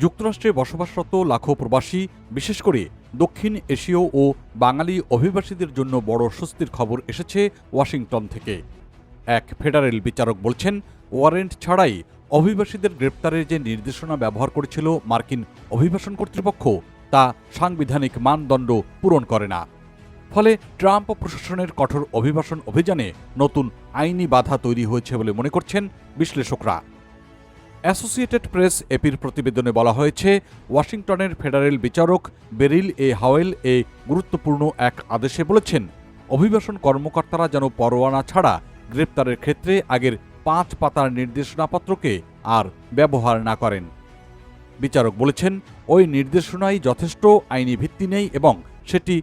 যুক্তরাষ্ট্রে বসবাসরত লাখো প্রবাসী, বিশেষ করে দক্ষিণ এশীয় ও বাঙালি অভিবাসীদের জন্য বড় স্বস্তির খবর এসেছে ওয়াশিংটন থেকে। এক ফেডারেল বিচারক বলছেন, ওয়ারেন্ট ছাড়াই অভিবাসীদের গ্রেপ্তারের যে নির্দেশনা ব্যবহার করেছিল মার্কিন অভিবাসন কর্তৃপক্ষ, তা সাংবিধানিক মানদণ্ড পূরণ করে না। ফলে ট্রাম্প প্রশাসনের কঠোর অভিবাসন অভিযানে নতুন আইনি বাধা তৈরি হয়েছে বলে মনে করছেন বিশ্লেষকরা। অ্যাসোসিয়েটেড প্রেস এপির প্রতিবেদনে বলা হয়েছে, ওয়াশিংটনের ফেডারেল বিচারক বেরিল এ হাওয়েল গুরুত্বপূর্ণ এক আদেশে বলেছেন, অভিবাসন কর্মকর্তারা যেন পরোয়ানা ছাড়া গ্রেপ্তারের ক্ষেত্রে আগের 5 পাতার নির্দেশনাপত্রকে আর ব্যবহার না করেন। বিচারক বলেছেন, ওই নির্দেশনায় যথেষ্ট আইনি ভিত্তি নেই এবং সেটি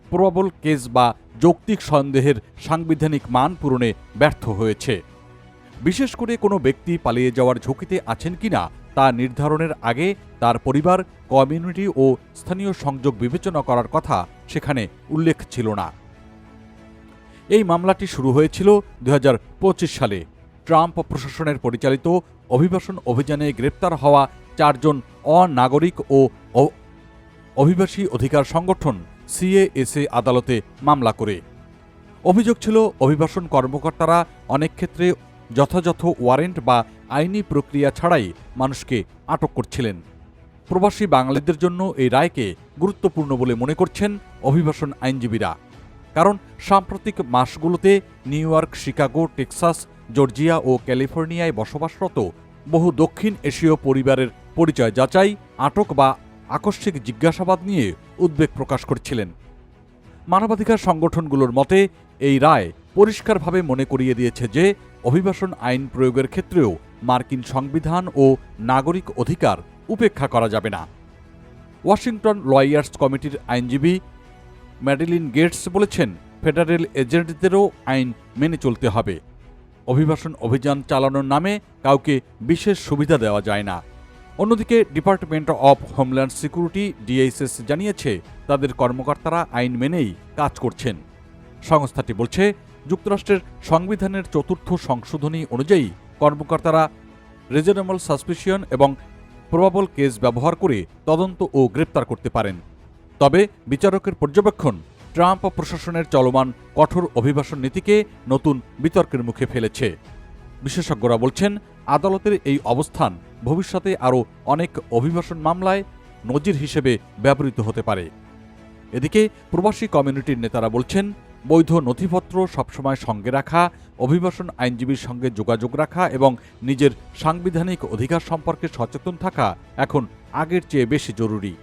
প্রবাবল কেস বা যৌক্তিক সন্দেহের সাংবিধানিক মান পূরণে ব্যর্থ হয়েছে। বিশেষ করে কোনো ব্যক্তি পালিয়ে যাওয়ার ঝুঁকিতে আছেন কিনা তা নির্ধারণের আগে তার পরিবার, কমিউনিটি ও স্থানীয় সংযোগ বিবেচনা করার কথা সেখানে উল্লেখ ছিল না। এই মামলাটি শুরু হয়েছিল 2025 সালে। ট্রাম্প প্রশাসনের পরিচালিত অভিবাসন অভিযানে গ্রেপ্তার হওয়া 4 জন অনাগরিক ও অভিবাসী অধিকার সংগঠন CASA আদালতে মামলা করে। অভিযোগ ছিল, অভিবাসন কর্মকর্তারা অনেক ক্ষেত্রে যথাযথ ওয়ারেন্ট বা আইনি প্রক্রিয়া ছাড়াই মানুষকে আটক করছিলেন। প্রবাসী বাঙালিদের জন্য এই রায়কে গুরুত্বপূর্ণ বলে মনে করছেন অভিবাসন আইনজীবীরা। কারণ সাম্প্রতিক মাসগুলোতে New York, Chicago, Texas, Georgia ও ক্যালিফোর্নিয়ায় বসবাসরত বহু দক্ষিণ এশীয় পরিবারের পরিচয় যাচাই, আটক বা আকস্মিক জিজ্ঞাসাবাদ নিয়ে উদ্বেগ প্রকাশ করছিলেন। মানবাধিকার সংগঠনগুলোর মতে, এই রায় পরিষ্কারভাবে মনে করিয়ে দিয়েছে যে অভিবাসন আইন প্রয়োগের ক্ষেত্রেও মার্কিন সংবিধান ও নাগরিক অধিকার উপেক্ষা করা যাবে না। ওয়াশিংটন লয়ার্স কমিটির আইনজীবী ম্যাডেলিন গেটস বলেছেন, ফেডারেল এজেন্টদেরও আইন মেনে চলতে হবে। অভিবাসন অভিযান চালানোর নামে কাউকে বিশেষ সুবিধা দেওয়া যায় না। অন্যদিকে department of homeland security DHS জানিয়েছে, তাদের কর্মকর্তারা আইন মেনেই কাজ করছেন। সংস্থাটি বলছে, যুক্তরাষ্ট্রের সংবিধানের 4র্থ সংশোধনী অনুযায়ী কর্মকর্তারা রিজনেবল সাসপিশন এবং প্রবাবল কেস ব্যবহার করে তদন্ত ও গ্রেপ্তার করতে পারেন। তবে বিচারকের পর্যবেক্ষণ ট্রাম্প প্রশাসনের চলমান কঠোর অভিবাসন নীতিকে নতুন বিতর্কের মুখে ফেলেছে। বিশেষজ্ঞরা বলছেন, আদালতের এই অবস্থান ভবিষ্যতে আরও অনেক অভিবাসন মামলায় নজির হিসেবে ব্যবহৃত হতে পারে। এদিকে প্রবাসী কমিউনিটির নেতারা বলছেন, বৈধ নথিপত্র সবসময় সঙ্গে রাখা, অভিবাসন আইনজীবীর সঙ্গে যোগাযোগ রাখা এবং নিজের সাংবিধানিক অধিকার সম্পর্কে সচেতন থাকা এখন আগের চেয়ে বেশি জরুরি।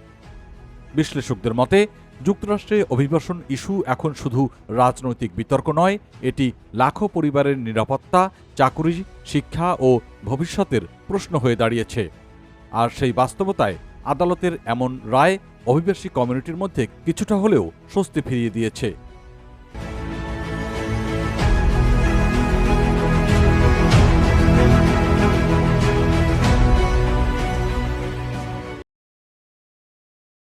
বিশ্লেষকদের মতে, যুক্তরাষ্ট্রে অভিবাসন ইস্যু এখন শুধু রাজনৈতিক বিতর্ক নয়, এটি লাখো পরিবারের নিরাপত্তা, চাকুরি, শিক্ষা ও ভবিষ্যতের প্রশ্ন হয়ে দাঁড়িয়েছে। আর সেই বাস্তবতায় আদালতের এমন রায় অভিবাসী কমিউনিটির মধ্যে কিছুটা হলেও স্বস্তি ফিরিয়ে দিয়েছে।